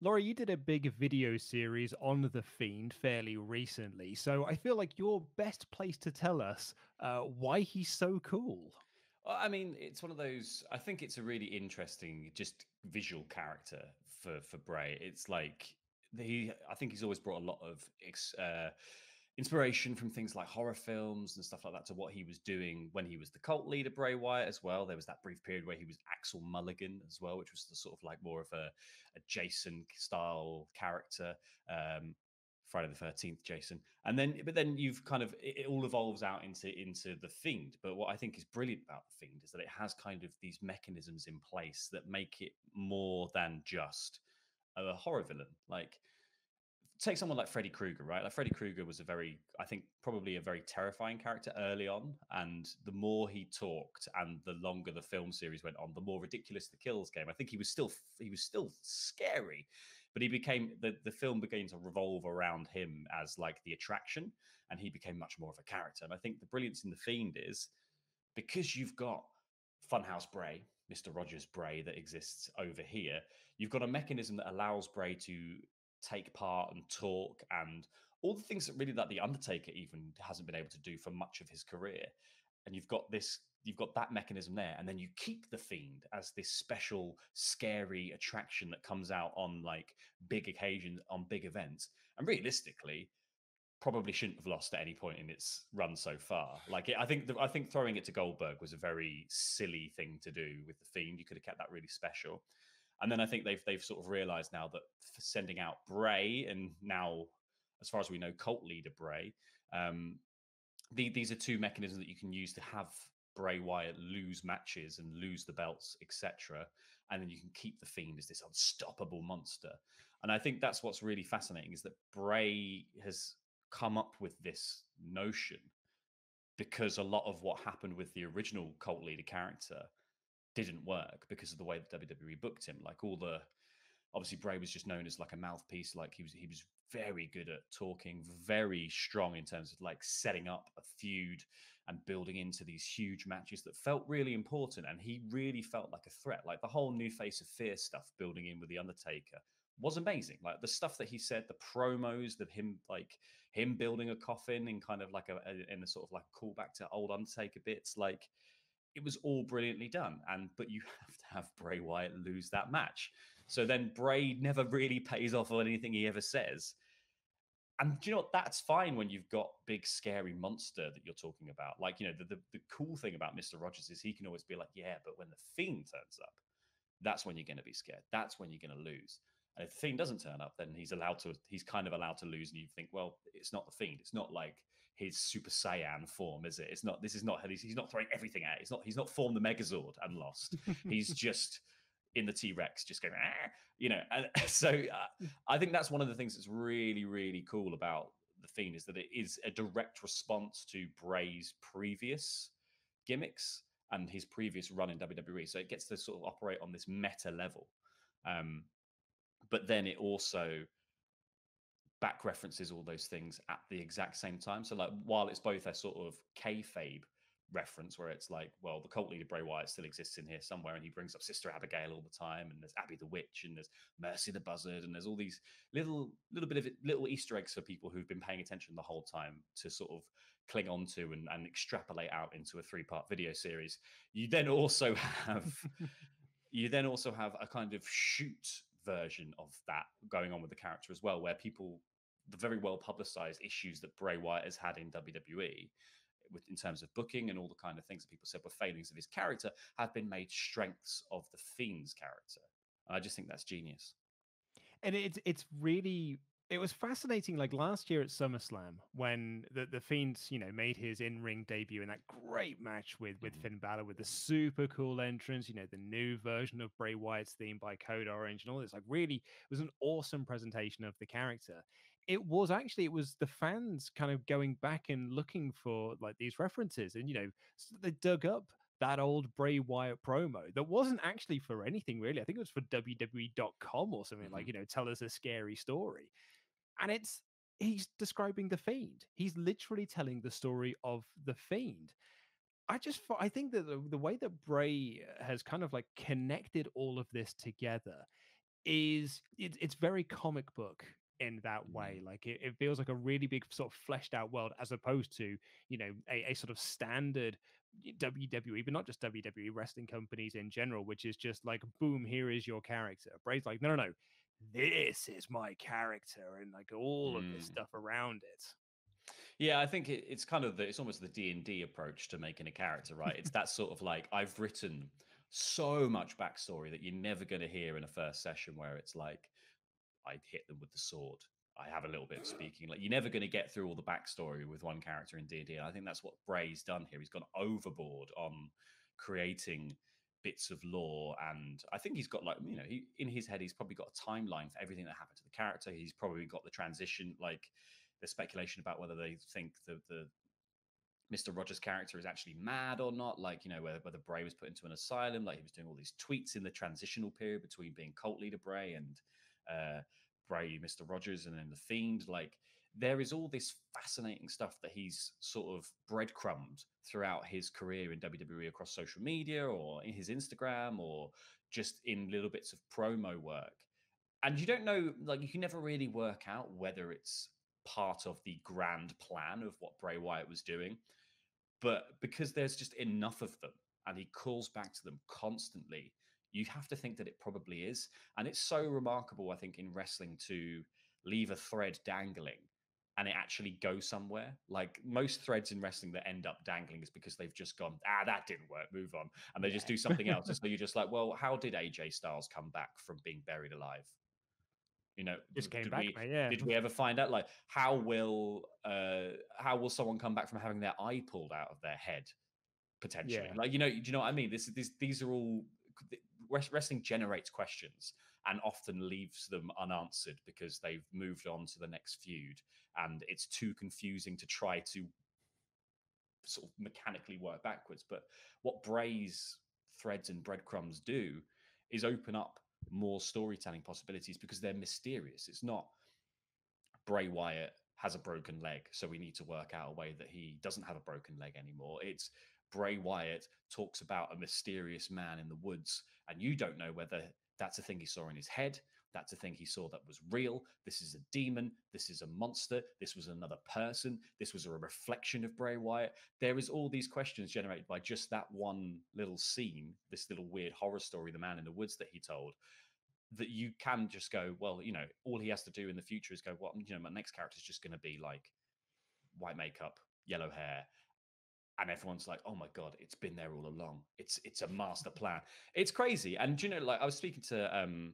Laurie, you did a big video series on The Fiend fairly recently, so I feel like you're best placed to tell us why he's so cool. Well, I mean, it's one of those. I think it's a really interesting, just visual character for Bray. It's like he. I think he's always brought a lot of inspiration from things like horror films and stuff like that to what he was doing when he was the cult leader Bray Wyatt as well. There was that brief period where he was Axel Mulligan as well, which was the sort of like more of a Jason style character. Um, Friday the 13th, Jason. And then, but then you've kind of, it all evolves out into the Fiend. But what I think is brilliant about the Fiend is that it has kind of these mechanisms in place that make it more than just a horror villain. Like, take someone like Freddy Krueger, right? Like Freddy Krueger was a very, I think, probably a very terrifying character early on, and the more he talked and the longer the film series went on, the more ridiculous the kills came. I think he was still scary, but he became the film began to revolve around him as like the attraction, and he became much more of a character. And I think the brilliance in the Fiend is because you've got Funhouse Bray, Mr. Rogers Bray that exists over here, you've got a mechanism that allows Bray to take part and talk and all the things that really that the Undertaker even hasn't been able to do for much of his career. And you've got that mechanism there, and then you keep the Fiend as this special, scary attraction that comes out on like big occasions, on big events. And realistically, probably shouldn't have lost at any point in its run so far. Like I think throwing it to Goldberg was a very silly thing to do with the Fiend. You could have kept that really special. And then I think they've sort of realized now that sending out Bray and now, as far as we know, cult leader Bray, um, these are two mechanisms that you can use to have Bray Wyatt lose matches and lose the belts, etc. And then you can keep the Fiend as this unstoppable monster. And I think that's what's really fascinating is that Bray has come up with this notion because a lot of what happened with the original cult leader character didn't work because of the way that WWE booked him. Like all the obviously Bray was just known as like a mouthpiece. Like he was very good at talking, very strong in terms of like setting up a feud and building into these huge matches that felt really important. And he really felt like a threat. Like the whole new face of fear stuff building in with the Undertaker was amazing. Like the stuff that he said, the promos, that him building a coffin in kind of like in a sort of like a callback to old Undertaker bits, like it was all brilliantly done. And but you have to have Bray Wyatt lose that match. So then Bray never really pays off on anything he ever says. And do you know what? That's fine when you've got big scary monster that you're talking about. Like, the cool thing about Mr. Rogers is he can always be like, yeah, but when the Fiend turns up, that's when you're going to be scared. That's when you're going to lose. And if the Fiend doesn't turn up, then he's kind of allowed to lose. And you think, well, it's not the Fiend. It's not like his Super Saiyan form, is it? It's not. This is not. He's not throwing everything at it. He's not formed the Megazord and lost. He's just in the T Rex, just going, And so I think that's one of the things that's really, really cool about the Fiend is that it is a direct response to Bray's previous gimmicks and his previous run in WWE. So it gets to sort of operate on this meta level. Um, but then it also back references all those things at the exact same time. So like while it's both a sort of kayfabe reference where it's like, well, the cult leader Bray Wyatt still exists in here somewhere, and he brings up Sister Abigail all the time, and there's Abby the Witch, and there's Mercy the Buzzard, and there's all these little bit of little Easter eggs for people who've been paying attention the whole time to sort of cling on to and extrapolate out into a 3-part video series. You then also have a kind of shoot version of that going on with the character as well, where the very well publicized issues that Bray Wyatt has had in WWE in terms of booking and all the kind of things that people said were failings of his character have been made strengths of the Fiend's character. And I just think that's genius. And it's really, it was fascinating. Like last year at SummerSlam, when the Fiend, made his in-ring debut in that great match with Mhm. Finn Balor, with the super cool entrance, the new version of Bray Wyatt's theme by Code Orange and all this. Like really, it was an awesome presentation of the character. It was the fans kind of going back and looking for like these references, and they dug up that old Bray Wyatt promo that wasn't actually for anything really. I think it was for WWE.com or something, like, Mhm. tell us a scary story. And he's describing the Fiend. He's literally telling the story of the Fiend. I think that the way that Bray has kind of like connected all of this together it's very comic book in that way. Mm, Like it feels like a really big sort of fleshed out world, as opposed to, a sort of standard WWE, but not just WWE, wrestling companies in general, which is just like, boom, here is your character. Bray's like, no, no, no, this is my character, and like all of this mm. stuff around it. Yeah, I think it's kind of it's almost the D&D approach to making a character, right? It's that sort of like, I've written so much backstory that you're never going to hear in a first session where it's like, I hit them with the sword. I have a little bit of speaking. Like, you're never going to get through all the backstory with one character in D&D. And I think that's what Bray's done here. He's gone overboard on creating bits of lore, and I think he's got, like, in his head, he's probably got a timeline for everything that happened to the character. He's probably got the transition, like the speculation about whether they think the Mr. Rogers' character is actually mad or not. Like, whether Bray was put into an asylum, like he was doing all these tweets in the transitional period between being cult leader Bray and uh, Bray, Mr. Rogers, and then the Fiend. Like, there is all this fascinating stuff that he's sort of breadcrumbed throughout his career in WWE across social media or in his Instagram or just in little bits of promo work. And you don't know, like, you can never really work out whether it's part of the grand plan of what Bray Wyatt was doing, but because there's just enough of them and he calls back to them constantly, you have to think that it probably is. And it's so remarkable, I think, in wrestling to leave a thread dangling and it actually go somewhere. Like, most threads in wrestling that end up dangling is because they've just gone, that didn't work, move on. And they just do Yeah. something else. And so you're just like, well, how did AJ Styles come back from being buried alive? You know, Just came did back, we mate. Yeah. did we ever find out, like, how will someone come back from having their eye pulled out of their head potentially? Yeah. Like, do you know what I mean? These are all, wrestling generates questions and often leaves them unanswered because they've moved on to the next feud, and it's too confusing to try to sort of mechanically work backwards. But what Bray's threads and breadcrumbs do is open up more storytelling possibilities because they're mysterious. It's not Bray Wyatt has a broken leg, so we need to work out a way that he doesn't have a broken leg anymore. It's Bray Wyatt talks about a mysterious man in the woods, and you don't know whether that's a thing he saw in his head, that's a thing he saw that was real. This is a demon. This is a monster. This was another person. This was a reflection of Bray Wyatt. There is all these questions generated by just that one little scene, this little weird horror story, The Man in the Woods, that he told, that you can just go, well, all he has to do in the future is go, well, my next character is just going to be like white makeup, yellow hair, and everyone's like, oh my god, it's been there all along. It's a master plan. It's crazy. And like, I was speaking to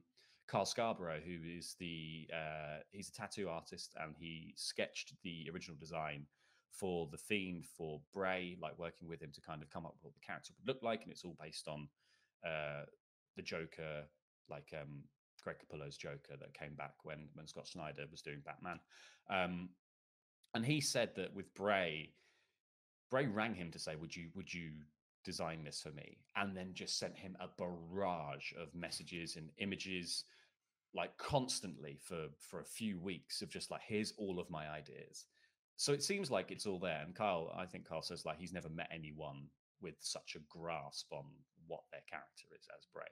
Carl Scarborough, who is he's a tattoo artist, and he sketched the original design for the Fiend for Bray, like working with him to kind of come up with what the character would look like, and it's all based on the Joker, like Greg Capullo's Joker that came back when Scott Snyder was doing Batman. And he said that with Bray rang him to say, would you design this for me? And then just sent him a barrage of messages and images, like constantly for a few weeks, of just like, here's all of my ideas. So it seems like it's all there. And I think Carl says, like, he's never met anyone with such a grasp on what their character is as Bray.